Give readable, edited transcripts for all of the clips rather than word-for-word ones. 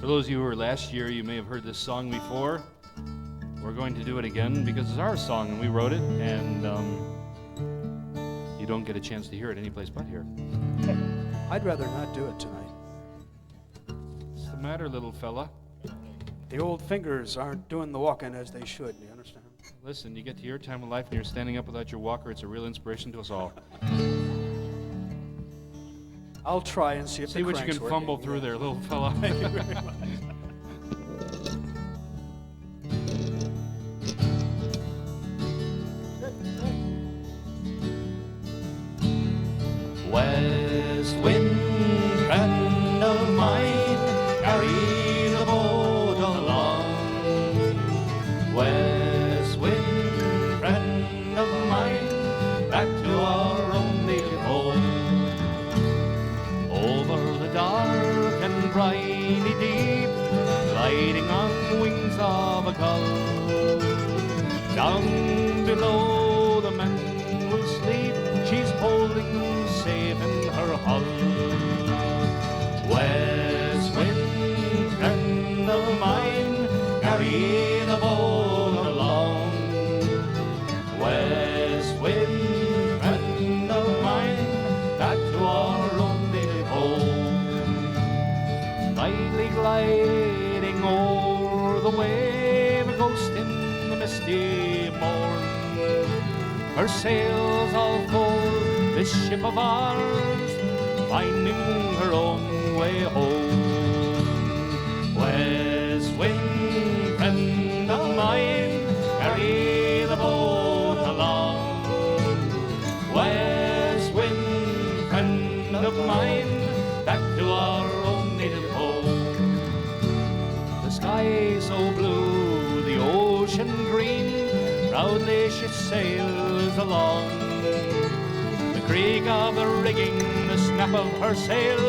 For those of you who were last year, you may have heard this song before. We're going to do it again because it's our song and we wrote it, and you don't get a chance to hear it anyplace but here. I'd rather not do it tonight. What's the matter, little fella? The old fingers aren't doing the walking as they should, you understand? Listen, you get to your time of life and you're standing up without your walker. It's a real inspiration to us all. I'll try and see if See what you can working. fumble through there, little fella. Thank you very much. West wind, friend of mine, carry the boat along. West wind, friend of mine, back to our own native home. Over the dark and briny deep, gliding on the wings of a gull. Down below the men will sleep, she's holding them safe in her hull. West wind, friend of mine, carry the boat along. West wind, friend of mine, back to our own native home. Lightly gliding o'er the wave, a ghost in the misty morn. Her sails all full, this ship of ours, finding her own way home. West wind, friend of mine, carry the boat along. West wind, friend of mine, back to our own native home. The sky so blue, the ocean green, proudly she sails along. The creak of the rigging, the snap of her sail,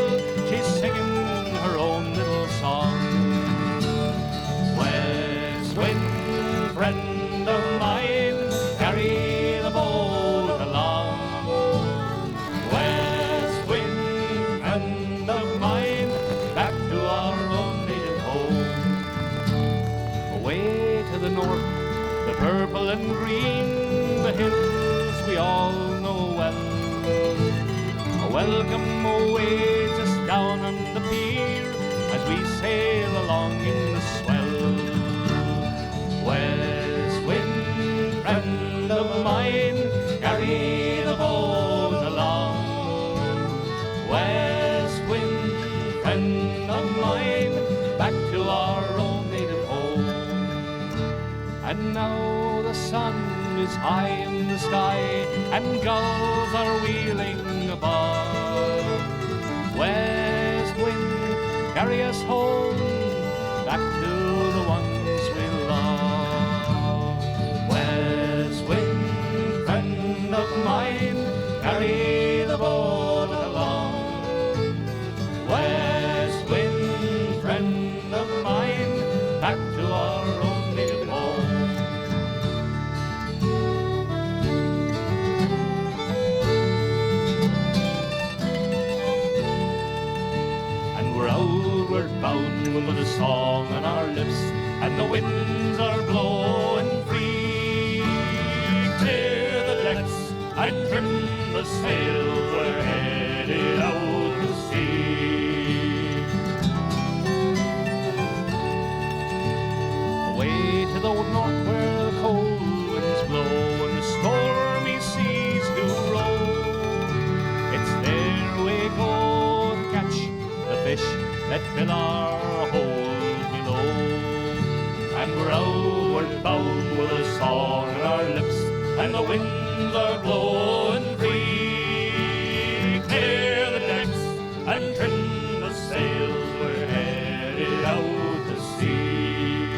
she's singing her own little song. West wind, friend of mine, carry the boat along. West wind, friend of mine, back to our own native home. Away to the north, the purple and green, the hills we all know well. A welcome awaits us down on the pier as we sail along in the swell. West wind, friend of mine, carry the boat along. West wind, friend of mine, back to our own native home. And now the sun is high in the sky, and gulls are wheeling above. West wind, carry us home, back to the ones we love. West wind, friend of mine, carry the boat along. West wind, friend of mine, back to our own native home. Outward bound with a song on our lips, and the winds are blowing free. Clear the decks and trim the sails, we're headed out to sea. Away to the north where the cold winds blow and the stormy seas do roll, it's there we go to catch the fish that fill our hold below. And we're outward bound with a song on our lips, and the winds are blowing free. Clear the decks and trim the sails, we're headed out to sea.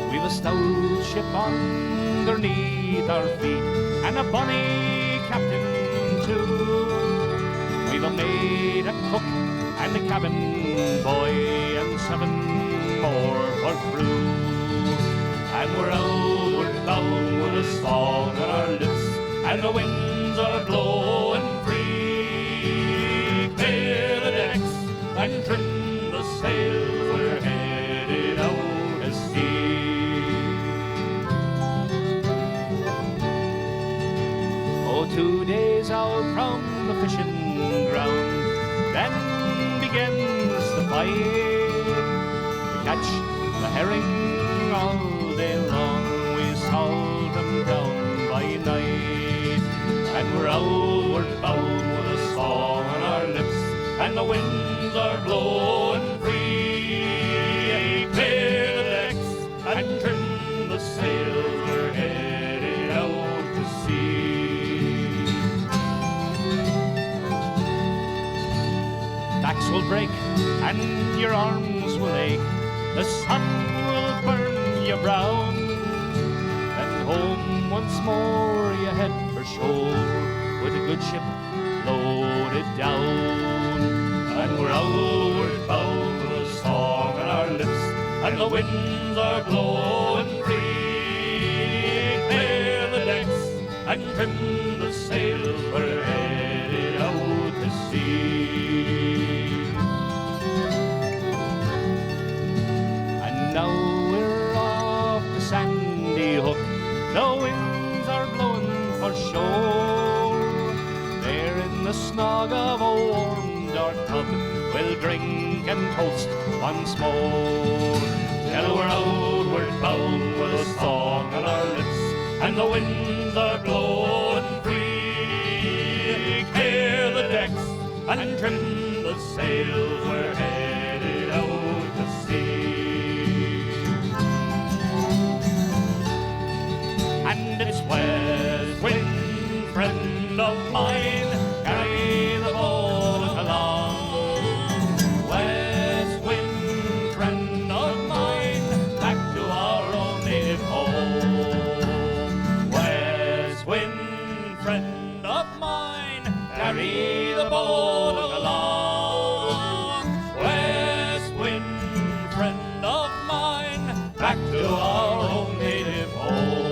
We've a stout ship underneath our feet, and a bonny captain too. We've a maid, a cook, and a cabin boy, and 7 more for crew. And we're outward bound with a song on our lips, and the winds are blowing free. Clear and trim the sails, we're headed out to sea. Oh, 2 days out from the fishing ground, then begins the fight. To catch the herring all day long, we salt them down by night. And we're outward bound with a song on our lips, and the winds are blowing free. Clear the decks and trim the sails, we're headed out to sea. Backs will break and your arms will ache, the sun will burn you brown, and home once more you head for shore with a good ship loaded down. And we're outward bound with a song on our lips, and the winds are blowing free. Clear the decks and trim the sails, we're headed out to sea. And now we're off the Sandy Hook, the winds are blowing for shore. There in the snog of a warm dark tub, we'll drink and toast once more. Till we're outward bound with a song on our lips, and the winds are blowing free. Clear the decks and trim the sails, we're headed out to sea. And it's west wind, friend of mine, carry the boat along. West wind, friend of mine, back to our own native home. West wind, friend of mine, carry the boat along. West wind, friend of mine, back to our own native home.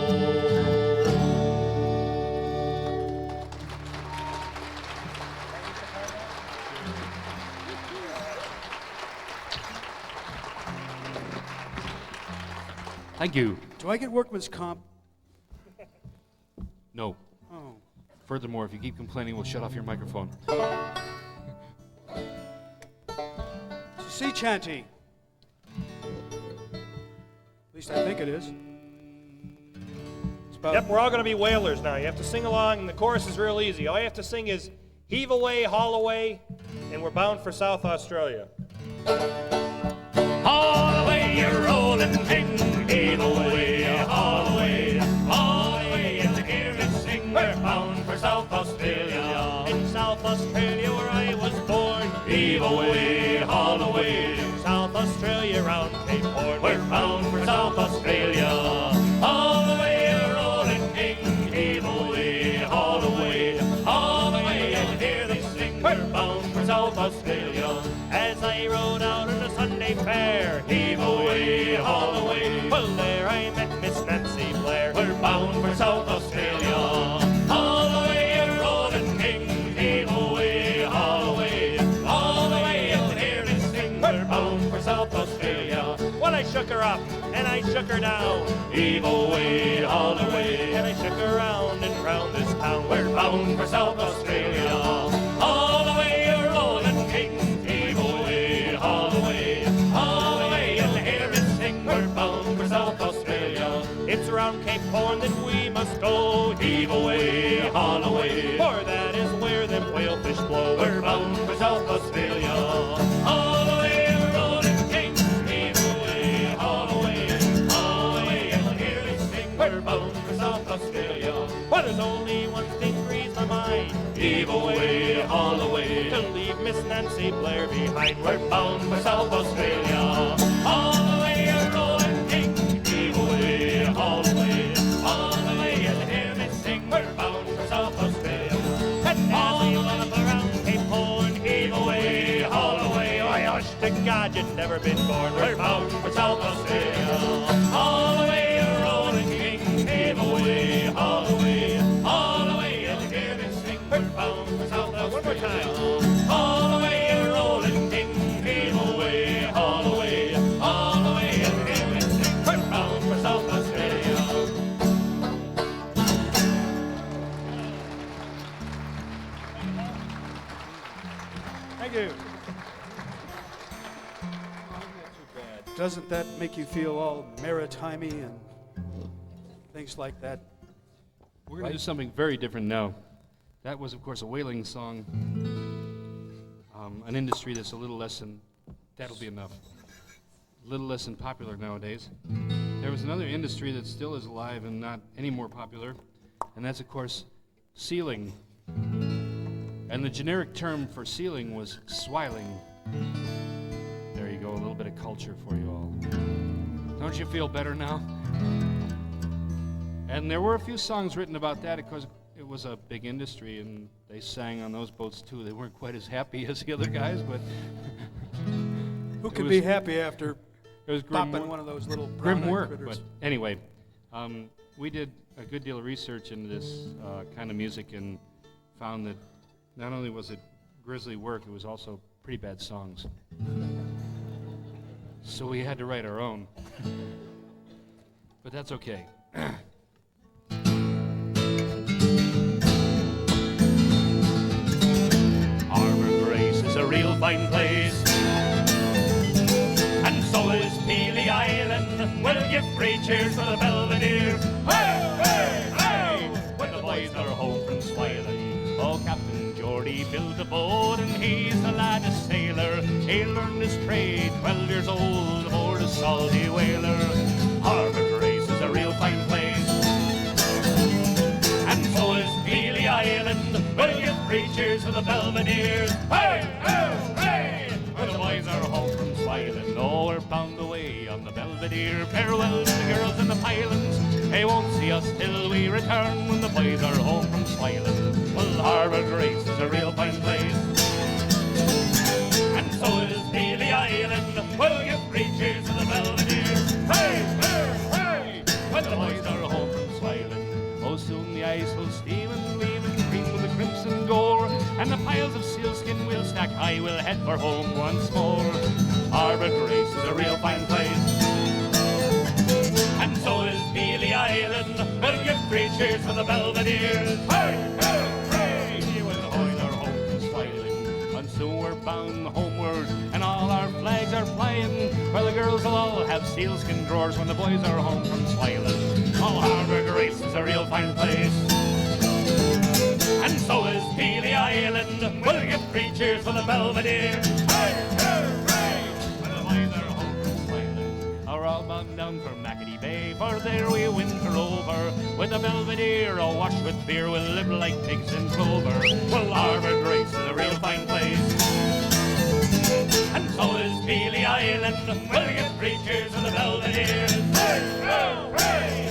Thank you. Do I get workman's comp? No. Oh. Furthermore, if you keep complaining, we'll shut off your microphone. It's a sea chanty. At least I think it is. It's about Yep, we're all going to be whalers now. You have to sing along, and the chorus is real easy. All you have to sing is heave away, haul away, and we're bound for South Australia. All away, you're rolling king. Heave away, haul away, and hear me sing. We're bound for South Australia. In South Australia where I was born. Heave away, haul away. South Australia round Cape Horn. We're bound for South Australia. All the way, you're rolling king. Heave away, haul away, and hear me sing. We're bound for South Australia. As I rode out on a Sunday fair. Heave away, haul away. Well, there I met Miss Nancy Blair. We're bound for South Australia. All the way, you're rolling king. Heave away, haul away, and hear me sing. We're bound for South Australia. Well, I shook her up, and I shook her down. Heave away, haul away, And I shook her round and round this town. we're bound for South Australia. All the way, you're rolling king. Heave away, haul away, and hear me sing. We're bound for South Australia. It's around Cape Horn that we must go. Heave away, haul away, For that is where them whalefish blow. we're bound for South Australia. All the way, you're rolling king. Heave away, haul away, and hear me sing. We're bound for South Australia. Well, there's only one thing grieves my mind. Heave away, haul away, To leave Miss Nancy Blair behind. we're bound for South Australia. All the way, you're rolling king. Heave away, haul away, and hear me sing. We're bound for South Australia. And as we went up around Cape Horn, Heave away, haul away, I hush to God you'd never been born. we're bound for South Australia. All the way, you're rolling king. Heave away, haul away, and hear me sing. We're bound for South Australia. One more time. All the way, you're rolling king. Thank you. Doesn't that make you feel all maritimey and things like that? We're going to do something very different now. That was, of course, a whaling song. An industry that's a little less than, that'll be enough, a little less than popular nowadays. There was another industry that still is alive and not any more popular, and that's, of course, sealing. And the generic term for sealing was swiling. There you go, a little bit of culture for you all. Don't you feel better now? And there were a few songs written about that because it was a big industry and they sang on those boats too. They weren't quite as happy as the other guys, but Who can be happy after it was grim popping work. one of those little Grim brown-eyed work. critters? But anyway, we did a good deal of research into this kind of music and found that not only was it grisly work, it was also pretty bad songs. So we had to write our own. But that's okay. Harbor Grace is a real fine place, and so is Peely Island. We'll give three cheers for the Belvedere. Hey, hey, hey! When the boys are home from Swiling, oh, Captain Geordie built a boat, and he's the lad a sailor. He learned his trade, 12 years old, aboard a salty whaler. Harbor Grace is a real fine place, and so is Peely Island. We'll give three cheers for the Belvedere. Hey, hey, hey! When the boys are home from Swiling, oh, we're bound away on the Belvedere. Farewell to the girls in the pilings. They won't see us till we return when the boys are home from Swiling. Well, Harbor Grace is a real fine place, and so is Peely Island. We'll give three cheers for the Belvedere. Hey, hey, hey! When the boys are home from Swiling, oh, soon the ice will steam and leave and cream with the crimson gore, and the piles of sealskin will stack high. We'll head for home once more. Harbor Grace is a real fine place, and so is Peely Island. We'll give three cheers for the Belvedere. Hey, hey, hey! When the boys are home from Swiling, and soon we're bound homeward, and all our flags are flying. Well, the girls will all have sealskin drawers when the boys are home from Swiling. Oh, Harbor Grace is a real fine place, and so is Peely Island. We'll give three cheers for the Belvedere. Hey, hey, hey! When the boys are home from Swiling, we're all bound down for Mackety Bay, for there we winter over. With the Belvedere awash with beer, we'll live like pigs in clover. Well, Harbor Grace is a real fine place, and so is Peely Island. We'll give three cheers for the Belvedere. Hey, hey, hey!